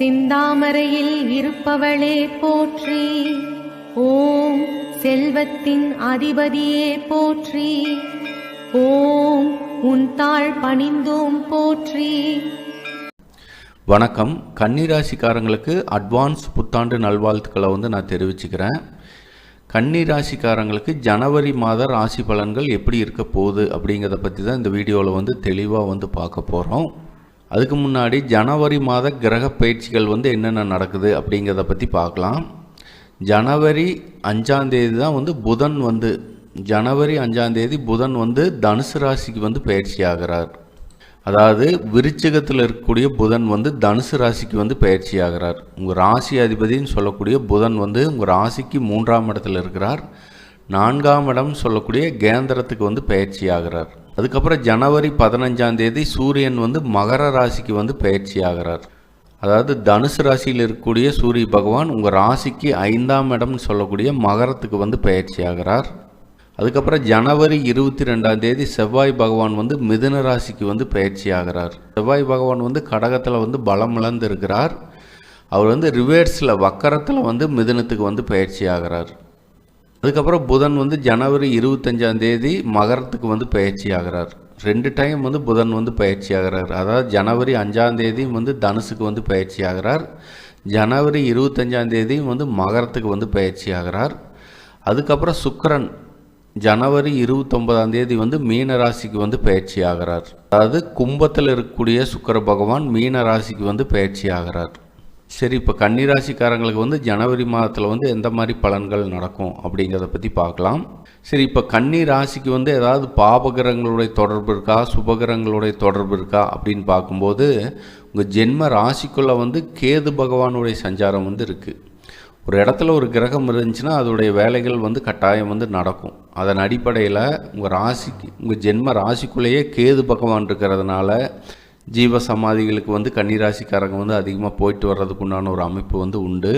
செந்தாமரையில் இருப்பவளே போற்றி. ஓம் செல்வத்தின் அதிபதியே போற்றி. ஓம் உன் தாழ் பணிந்தோம் போற்றி. வணக்கம். கன்னிராசிக்காரங்களுக்கு அட்வான்ஸ் புத்தாண்டு நல்வாழ்த்துக்களை நான் தெரிவிச்சுக்கிறேன். கன்னிராசிக்காரங்களுக்கு ஜனவரி மாத ராசி பலன்கள் எப்படி இருக்க போகுது அப்படிங்கிறத பற்றி தான் இந்த வீடியோவில் தெளிவாக பார்க்க போகிறோம். அதுக்கு முன்னாடி ஜனவரி மாத கிரக பயிற்சிகள் என்னென்ன நடக்குது அப்படிங்கிறத பற்றி பார்க்கலாம். ஜனவரி 5ஆம் தேதி தான் புதன் ஜனவரி 5ஆம் தேதி புதன் தனுசு ராசிக்கு பயிற்சி ஆகிறார். அதாவது விருச்சிகத்தில் இருக்கக்கூடிய புதன் தனுசு ராசிக்கு பயிற்சி ஆகிறார். உங்கள் ராசி அதிபதினு சொல்லக்கூடிய புதன் உங்கள் ராசிக்கு 3ஆம் இடத்துல இருக்கிறார். 4ஆம் இடம் சொல்லக்கூடிய கேந்திரத்துக்கு பயிற்சி ஆகிறார். அதுக்கப்புறம் ஜனவரி 15ஆம் தேதி சூரியன் மகர ராசிக்கு பயிற்சி ஆகிறார். அதாவது தனுசு ராசியில் இருக்கக்கூடிய சூரிய பகவான் உங்கள் ராசிக்கு 5ஆம் இடம்னு சொல்லக்கூடிய மகரத்துக்கு பயிற்சி ஆகிறார். அதுக்கப்புறம் ஜனவரி 22ஆம் தேதி செவ்வாய் பகவான் மிதுன ராசிக்கு பயிற்சி ஆகிறார். செவ்வாய் பகவான் கடகத்தில் பலம் இழந்து இருக்கிறார். அவர் ரிவேர்ஸில் வக்கரத்தில் மிதுனத்துக்கு பயிற்சி ஆகிறார். அதுக்கப்புறம் புதன் ஜனவரி 25ஆம் தேதி மகரத்துக்கு பயிற்சி ஆகிறார். 2 டைம் புதன் பயிற்சி ஆகிறார். அதாவது ஜனவரி 5ஆம் தேதி தனுசுக்கு பயிற்சி ஆகிறார். ஜனவரி 25ஆம் தேதி மகரத்துக்கு பயிற்சி ஆகிறார். அதுக்கப்புறம் சுக்கிரன் ஜனவரி 29ஆம் தேதி மீன ராசிக்கு பயிற்சி ஆகிறார். அதாவது கும்பத்தில் இருக்கக்கூடிய சுக்கிர பகவான் மீன ராசிக்கு பயிற்சி ஆகிறார். சரி, இப்போ கன்னிராசிக்காரங்களுக்கு ஜனவரி மாதத்தில் எந்த மாதிரி பலன்கள் நடக்கும் அப்படிங்கிறத பற்றி பார்க்கலாம். சரி, இப்போ கன்னி ராசிக்கு ஏதாவது பாபகிரகங்களுடைய தொடர்பு இருக்கா, சுபகிரகங்களுடைய தொடர்பு இருக்கா அப்படின்னு பார்க்கும்போது உங்கள் ஜென்ம ராசிக்குள்ளே கேது பகவானுடைய சஞ்சாரம் இருக்குது. ஒரு இடத்துல ஒரு கிரகம் இருந்துச்சுன்னா அதோடைய வேலைகள் கட்டாயம் நடக்கும். அதன் அடிப்படையில் உங்கள் ஜென்ம ராசிக்குள்ளேயே கேது பகவான் இருக்கிறதுனால ஜீவ சமாதிகளுக்கு கன்னிராசிக்காரங்க அதிகமாக போயிட்டு வர்றதுக்கு உண்டான ஒரு அமைப்பு உண்டு.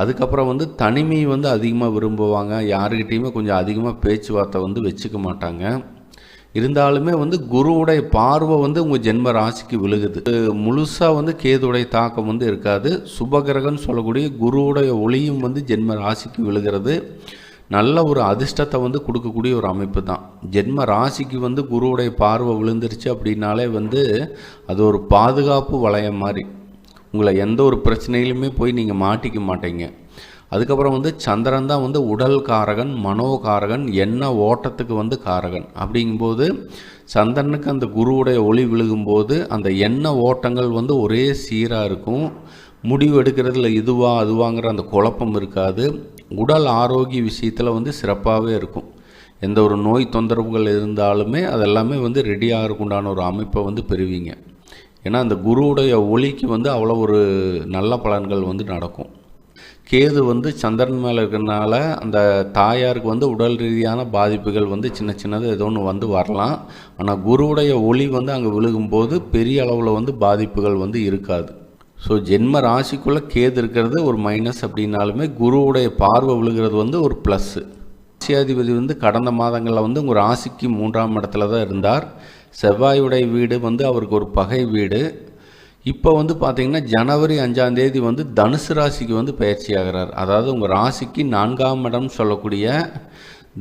அதுக்கப்புறம் தனிமை அதிகமாக விரும்புவாங்க. யாருக்கிட்டேயுமே கொஞ்சம் அதிகமாக பேச்சுவார்த்தை வச்சுக்க மாட்டாங்க. இருந்தாலுமே குருவுடைய பார்வை உங்கள் ஜென்ம ராசிக்கு விழுகுது. முழுசாக கேதுடைய தாக்கம் இருக்காது. சுபகிரகன்னு சொல்லக்கூடிய குருவுடைய ஒளியும் ஜென்ம ராசிக்கு விழுகிறது. நல்ல ஒரு அதிர்ஷ்டத்தை கொடுக்கக்கூடிய ஒரு அமைப்பு தான். ஜென்ம ராசிக்கு குருவுடைய பார்வை விழுந்துருச்சு அப்படின்னாலே அது ஒரு பாதுகாப்பு வளையம் மாதிரி. உங்களை எந்த ஒரு பிரச்சனையிலுமே போய் நீங்கள் மாட்டிக்க மாட்டீங்க. அதுக்கப்புறம் சந்திரன் தான் உடல் காரகன், மனோகாரகன், எண்ண ஓட்டத்துக்கு காரகன். அப்படிங்கும்போது சந்திரனுக்கு அந்த குருவுடைய ஒளி விழுகும்போது அந்த எண்ண ஓட்டங்கள் ஒரே சீராக இருக்கும். முடிவு எடுக்கிறதுல இதுவா அதுவாங்கிற அந்த குழப்பம் இருக்காது. உடல் ஆரோக்கிய விஷயத்தில் சிறப்பாகவே இருக்கும். எந்த ஒரு நோய் தொந்தரவுகள் இருந்தாலுமே அதெல்லாமே ரெடியாக இருக்குண்டான ஒரு அமைப்பை பெறுவீங்க. ஏன்னா அந்த குருவுடைய ஒளிக்கு அவ்வளோ ஒரு நல்ல பலன்கள் நடக்கும். கேது சந்திரன் மேலே இருக்கிறதுனால அந்த தாயாருக்கு உடல் ரீதியான பாதிப்புகள் சின்ன சின்னது ஏதோ ஒன்று வரலாம். ஆனால் குருவுடைய ஒளி அங்கே விழுகும்போது பெரிய அளவில் பாதிப்புகள் இருக்காது. ஸோ ஜென்ம ராசிக்குள்ளே கேது இருக்கிறது ஒரு மைனஸ் அப்படின்னாலுமே குருவுடைய பார்வை விழுகிறது ஒரு ப்ளஸ்ஸு. ராசியாதிபதி கடந்த மாதங்களில் உங்கள் ராசிக்கு 3ஆம் இடத்துல தான் இருந்தார். செவ்வாயுடைய வீடு அவருக்கு ஒரு பகை வீடு. இப்போ பார்த்திங்கன்னா ஜனவரி 5ஆம் தேதி தனுசு ராசிக்கு பயிற்சி ஆகிறார். அதாவது உங்கள் ராசிக்கு 4ஆம் இடம் சொல்லக்கூடிய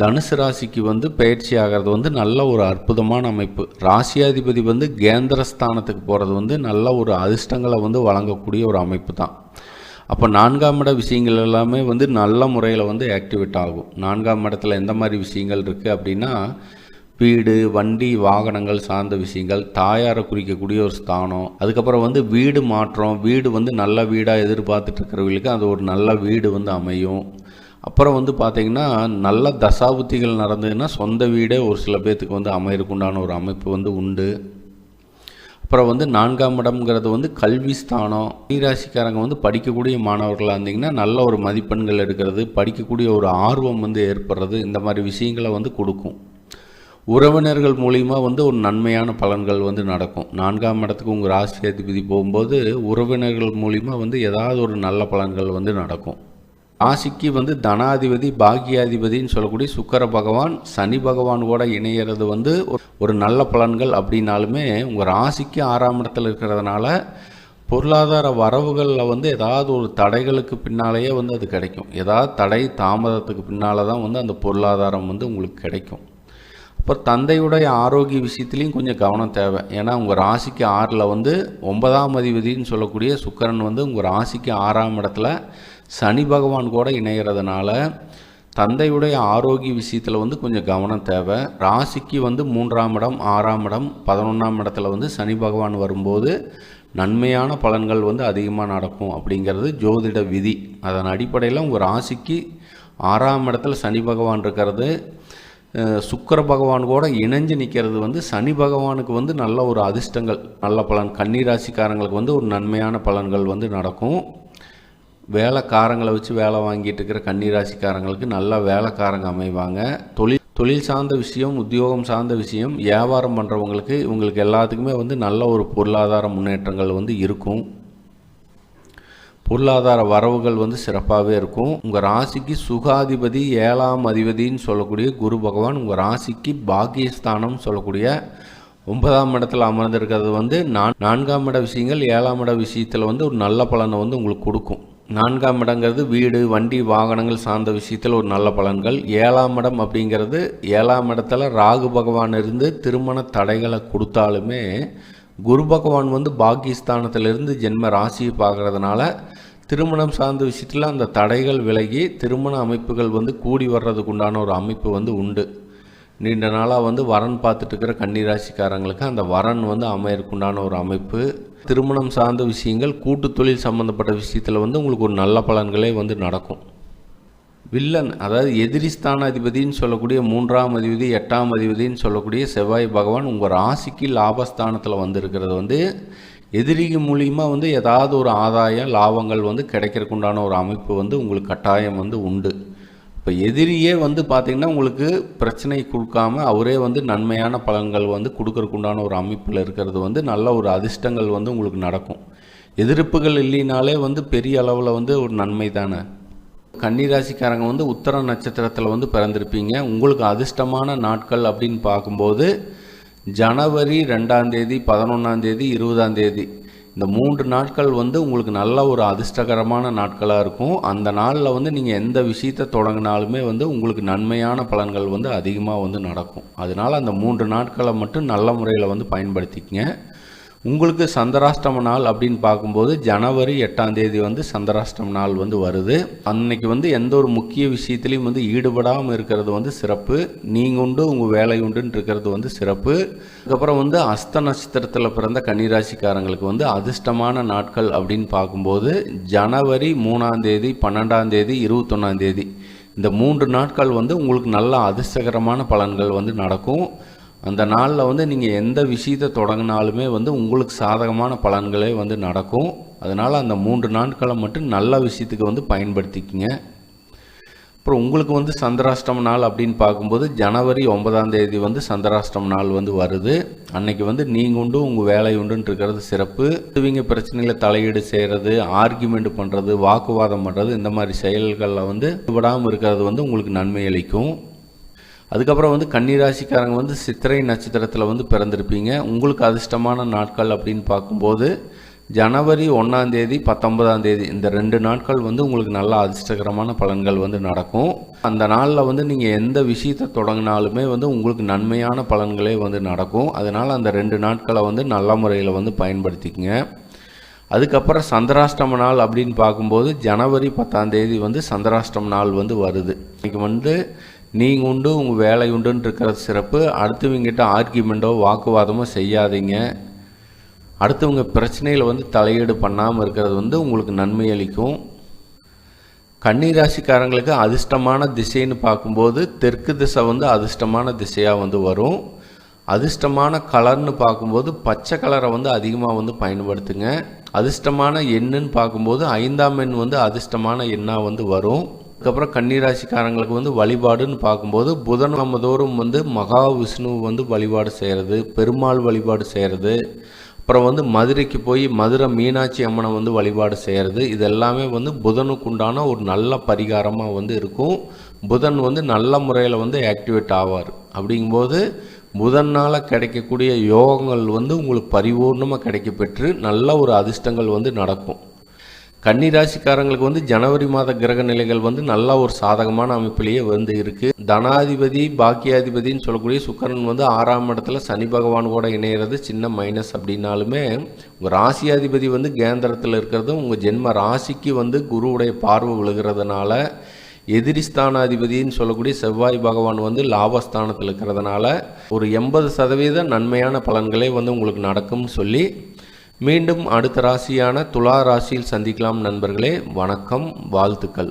தனுசு ராசிக்கு பயிற்சி ஆகிறது நல்ல ஒரு அற்புதமான அமைப்பு. ராசியாதிபதி கேந்திரஸ்தானத்துக்கு போகிறது நல்ல ஒரு அதிர்ஷ்டங்களை வழங்கக்கூடிய ஒரு அமைப்பு தான். அப்போ 4ஆம் இட விஷயங்கள் எல்லாமே நல்ல முறையில் ஆக்டிவேட் ஆகும். 4ஆம் இடத்துல எந்த மாதிரி விஷயங்கள் இருக்குது அப்படின்னா வீடு, வண்டி, வாகனங்கள் சார்ந்த விஷயங்கள், தாயாரை குறிக்கக்கூடிய ஒரு ஸ்தானம். அதுக்கப்புறம் வீடு மாற்றம், வீடு நல்ல வீடாக எதிர்பார்த்துட்டு இருக்கிறவங்களுக்கு அது ஒரு நல்ல வீடு அமையும். அப்புறம் பார்த்திங்கன்னா நல்ல தசாபுத்திகள் நடந்ததுன்னா சொந்த வீடே ஒரு சில பேர்த்துக்கு அமையறக்குண்டான ஒரு அமைப்பு உண்டு. அப்புறம் 4ஆம் இடம்ங்கிறது கல்வி ஸ்தானம். ராசிக்காரங்க படிக்கக்கூடிய மாணவர்களாக இருந்தீங்கன்னா நல்ல ஒரு மதிப்பெண்கள் எடுக்கிறது, படிக்கக்கூடிய ஒரு ஆர்வம் ஏற்படுறது, இந்த மாதிரி விஷயங்களை கொடுக்கும். உறவினர்கள் மூலிமா ஒரு நன்மையான பலன்கள் நடக்கும். 4ஆம் இடத்துக்கு உங்கள் ராசி அதிபதி போகும்போது உறவினர்கள் மூலிமா ஏதாவது ஒரு நல்ல பலன்கள் நடக்கும். ராசிக்கு தனாதிபதி பாக்கியாதிபதின்னு சொல்லக்கூடிய சுக்கிர பகவான் சனி பகவான் கூட இணையிறது ஒரு நல்ல பலன்கள் அப்படின்னாலுமே உங்கள் ராசிக்கு 6ஆம் இடத்துல இருக்கிறதுனால பொருளாதார வரவுகளில் வந்து ஏதாவது ஒரு தடைகளுக்கு பின்னாலேயே வந்து அது கிடைக்கும். ஏதாவது தடை தாமதத்துக்கு பின்னால் தான் வந்து அந்த பொருளாதாரம் வந்து உங்களுக்கு கிடைக்கும். அப்புறம் தந்தையுடைய ஆரோக்கிய விஷயத்துலேயும் கொஞ்சம் கவனம் தேவை. ஏன்னா உங்கள் ராசிக்கு 6ல் வந்து 9ஆம் அதிபதினு சொல்லக்கூடிய சுக்கிரன் வந்து உங்கள் ராசிக்கு 6ஆம் இடத்துல சனி பகவான் கூட இணைகிறதுனால தந்தையுடைய ஆரோக்கிய விஷயத்தில் வந்து கொஞ்சம் கவனம் தேவை. ராசிக்கு வந்து 3ஆம் இடம், 6ஆம் இடம், 11ஆம் இடத்துல வந்து சனி பகவான் வரும்போது நன்மையான பலன்கள் வந்து அதிகமாக நடக்கும் அப்படிங்கிறது ஜோதிட விதி. அதன் அடிப்படையில் உங்கள் ராசிக்கு 6ஆம் இடத்துல சனி பகவான் இருக்கிறது, சுக்கிர பகவான் கூட இணைஞ்சு நிற்கிறது வந்து சனி பகவானுக்கு வந்து நல்ல ஒரு அதிர்ஷ்டங்கள், நல்ல பலன். கன்னிராசிக்காரங்களுக்கு வந்து ஒரு நன்மையான பலன்கள் வந்து நடக்கும். வேலைக்காரங்களை வச்சு வேலை வாங்கிட்டு இருக்கிற கன்னிராசிக்காரங்களுக்கு நல்ல வேலைக்காரங்க அமைவாங்க. தொழில் சார்ந்த விஷயம், உத்தியோகம் சார்ந்த விஷயம், வியாபாரம் பண்ணுறவங்களுக்கு இவங்களுக்கு எல்லாத்துக்குமே வந்து நல்ல ஒரு பொருளாதார முன்னேற்றங்கள் வந்து இருக்கும். பொருளாதார வரவுகள் வந்து சிறப்பாகவே இருக்கும். உங்கள் ராசிக்கு சுகாதிபதி 7ஆம் அதிபதினு சொல்லக்கூடிய குரு பகவான் உங்கள் ராசிக்கு பாக்கியஸ்தானம் சொல்லக்கூடிய 9ஆம் இடத்துல அமர்ந்திருக்கிறது வந்து 4ஆம் இட விஷயங்கள் 7ஆம் இட விஷயத்தில் வந்து ஒரு நல்ல பலனை வந்து உங்களுக்கு கொடுக்கும். 4ஆம் இடங்கிறது வீடு, வண்டி, வாகனங்கள் சார்ந்த விஷயத்தில் ஒரு நல்ல பலன்கள். 7ஆம் இடம் அப்படிங்கிறது 7ஆம் இடத்துல ராகு பகவான் இருந்து திருமண தடைகளை கொடுத்தாலுமே குரு பகவான் வந்து பாக்கியஸ்தானத்திலிருந்து ஜென்ம ராசியை பார்க்கறதுனால திருமணம் சார்ந்த விஷயத்தில் அந்த தடைகள் விலகி திருமண அமைப்புகள் வந்து கூடி வர்றதுக்கு உண்டான ஒரு அமைப்பு வந்து உண்டு. நீண்ட நாளாக வந்து வரன் பார்த்துட்டு இருக்கிற கன்னிராசிக்காரங்களுக்கு அந்த வரன் வந்து அமையறதுக்குண்டான ஒரு அமைப்பு. திருமணம் சார்ந்த விஷயங்கள், கூட்டு தொழில் சம்மந்தப்பட்ட விஷயத்தில் வந்து உங்களுக்கு ஒரு நல்ல பலன்களே வந்து நடக்கும். வில்லன், அதாவது எதிரி ஸ்தானாதிபதினு சொல்லக்கூடிய 3ஆம் அதிபதி 8ஆம் அதிபதினு சொல்லக்கூடிய செவ்வாய் பகவான் உங்கள் ராசிக்கு லாபஸ்தானத்தில் வந்திருக்கிறது வந்து எதிரிக்கு மூலியமாக வந்து ஏதாவது ஒரு ஆதாயம், லாபங்கள் வந்து கிடைக்கிறதுக்கு உண்டான ஒரு அமைப்பு வந்து உங்களுக்கு கட்டாயம் வந்து உண்டு. இப்போ எதிரியே வந்து பார்த்திங்கன்னா உங்களுக்கு பிரச்சனை கொடுக்காம அவரே வந்து நன்மையான பலன்கள் வந்து கொடுக்கறதுக்கு உண்டான ஒரு அமைப்பில் இருக்கிறது வந்து நல்ல ஒரு அதிர்ஷ்டங்கள் வந்து உங்களுக்கு நடக்கும். எதிர்ப்புகள் இல்லைனாலே வந்து பெரிய அளவில் வந்து ஒரு நன்மை தானே. கன்னிராசிக்காரங்க வந்து உத்தர நட்சத்திரத்தில் வந்து பிறந்திருப்பீங்க. உங்களுக்கு அதிர்ஷ்டமான நாட்கள் அப்படின்னு பார்க்கும்போது ஜனவரி 2ஆம் தேதி, 11ஆம் தேதி, 20ஆம் தேதி இந்த 3 நாட்கள் வந்து உங்களுக்கு நல்ல ஒரு அதிர்ஷ்டகரமான நாட்களாக இருக்கும். அந்த நாளில் வந்து நீங்கள் எந்த விஷயத்தை தொடங்கினாலுமே வந்து உங்களுக்கு நன்மையான பலன்கள் வந்து அதிகமாக வந்து நடக்கும். அதனால் அந்த 3 நாட்களை மட்டும் நல்ல முறையில் வந்து பயன்படுத்திக்கங்க. உங்களுக்கு சந்திராஷ்டம நாள் அப்படின்னு பார்க்கும்போது ஜனவரி 8ஆம் தேதி வந்து சந்திராஷ்டம நாள் வந்து வருது. அன்னைக்கு வந்து எந்த ஒரு முக்கிய விஷயத்துலையும் வந்து ஈடுபடாமல் இருக்கிறது வந்து சிறப்பு. நீங்கள் உண்டு உங்கள் வேலை உண்டுன்னு இருக்கிறது வந்து சிறப்பு. அதுக்கப்புறம் வந்து அஸ்த நட்சத்திரத்தில் பிறந்த கன்னிராசிக்காரங்களுக்கு வந்து அதிர்ஷ்டமான நாட்கள் அப்படின்னு பார்க்கும்போது ஜனவரி 3ஆம் தேதி, 12ஆம் தேதி, 21ஆம் தேதி இந்த 3 நாட்கள் வந்து உங்களுக்கு நல்ல அதிர்ஷ்டகரமான பலன்கள் வந்து நடக்கும். அந்த நாளில் வந்து நீங்கள் எந்த விஷயத்தை தொடங்கினாலுமே வந்து உங்களுக்கு சாதகமான பலன்களே வந்து நடக்கும். அதனால் அந்த 3 நாட்களை மட்டும் நல்ல விஷயத்துக்கு வந்து பயன்படுத்திக்கங்க. அப்புறம் உங்களுக்கு வந்து சந்திராஷ்டம நாள் அப்படின்னு பார்க்கும்போது ஜனவரி 9ஆம் தேதி வந்து சந்திராஷ்டம நாள் வந்து வருது. அன்னைக்கு வந்து நீங்கள் உண்டு உங்கள் வேலை உண்டுன்னு இருக்கிறது சிறப்பு. இவங்க பிரச்சனைகளை தலையீடு செய்கிறது, ஆர்கியூமெண்ட் பண்ணுறது, வாக்குவாதம் பண்ணுறது, இந்த மாதிரி செயல்களில் வந்து விடாமல் இருக்கிறது வந்து உங்களுக்கு நன்மை அளிக்கும். அதுக்கப்புறம் வந்து கன்னிராசிக்காரங்க வந்து சித்திரை நட்சத்திரத்தில் வந்து பிறந்திருப்பீங்க. உங்களுக்கு அதிர்ஷ்டமான நாட்கள் அப்படின்னு பார்க்கும்போது ஜனவரி 1ஆம் தேதி, 19ஆம் தேதி இந்த 2 நாட்கள் வந்து உங்களுக்கு நல்ல அதிர்ஷ்டகரமான பலன்கள் வந்து நடக்கும். அந்த நாளில் வந்து நீங்கள் எந்த விஷயத்தை தொடங்கினாலுமே வந்து உங்களுக்கு நன்மையான பலன்களே வந்து நடக்கும். அதனால் அந்த 2 நாட்களை வந்து நல்ல முறையில் வந்து பயன்படுத்திக்கங்க. அதுக்கப்புறம் சந்திராஷ்டம நாள் அப்படின்னு பார்க்கும்போது ஜனவரி 10ஆம் தேதி வந்து சந்திராஷ்டம நாள் வந்து வருது. இன்றைக்கி வந்து நீங்கள் உண்டு உங்கள் வேலை உண்டுன்னு இருக்கிறது சிறப்பு. அடுத்தவங்கிட்ட ஆர்கியூமெண்ட்டோ வாக்குவாதமோ செய்யாதீங்க. அடுத்தவங்க பிரச்சனையில் வந்து தலையீடு பண்ணாமல் இருக்கிறது வந்து உங்களுக்கு நன்மை அளிக்கும். கன்னிராசிக்காரங்களுக்கு அதிர்ஷ்டமான திசைன்னு பார்க்கும்போது தெற்கு திசை வந்து அதிர்ஷ்டமான திசையாக வந்து வரும். அதிர்ஷ்டமான கலர்னு பார்க்கும்போது பச்சை கலரை வந்து அதிகமாக வந்து பயன்படுத்துங்க. அதிர்ஷ்டமான எண்ணுன்னு பார்க்கும்போது 5ஆம் எண் வந்து அதிர்ஷ்டமான எண்ணாக வந்து வரும். அதுக்கப்புறம் கன்னிராசிக்காரங்களுக்கு வந்து வழிபாடுன்னு பார்க்கும்போது புதன்கிழமைதோறும் வந்து மகாவிஷ்ணு வந்து வழிபாடு செய்கிறது, பெருமாள் வழிபாடு செய்கிறது, அப்புறம் வந்து மதுரைக்கு போய் மதுரை மீனாட்சி அம்மனை வந்து வழிபாடு செய்கிறது, இது எல்லாமே வந்து புதனுக்கு உண்டான ஒரு நல்ல பரிகாரமாக வந்து இருக்கும். புதன் வந்து நல்ல முறையில் வந்து ஆக்டிவேட் ஆவார். அப்படிங்கும்போது புதனால் கிடைக்கக்கூடிய யோகங்கள் வந்து உங்களுக்கு பரிபூர்ணமாக கிடைக்க பெற்று நல்ல ஒரு அதிர்ஷ்டங்கள் வந்து நடக்கும். கன்னி ராசிக்காரங்களுக்கு வந்து ஜனவரி மாத கிரக நிலைகள் வந்து நல்ல ஒரு சாதகமான அமைப்பிலேயே வந்து இருக்குது. தனாதிபதி பாக்கியாதிபதினு சொல்லக்கூடிய சுக்கிரன் வந்து 6ஆம் இடத்துல சனி பகவான் கூட இணையிறது சின்ன மைனஸ் அப்படின்னாலுமே, உங்கள் ராசியாதிபதி வந்து கேந்திரத்தில் இருக்கிறதும் உங்கள் ஜென்ம ராசிக்கு வந்து குருவுடைய பார்வை விழுகிறதுனால, எதிரிஸ்தானாதிபதினு சொல்லக்கூடிய செவ்வாய் பகவான் வந்து லாபஸ்தானத்தில் இருக்கிறதுனால ஒரு 80% நன்மையான பலன்களே வந்து உங்களுக்கு நடக்கும்னு சொல்லி மீண்டும் அடுத்த ராசியான துலா ராசியில் சந்திக்கலாம் நண்பர்களே. வணக்கம், வாழ்த்துக்கள்.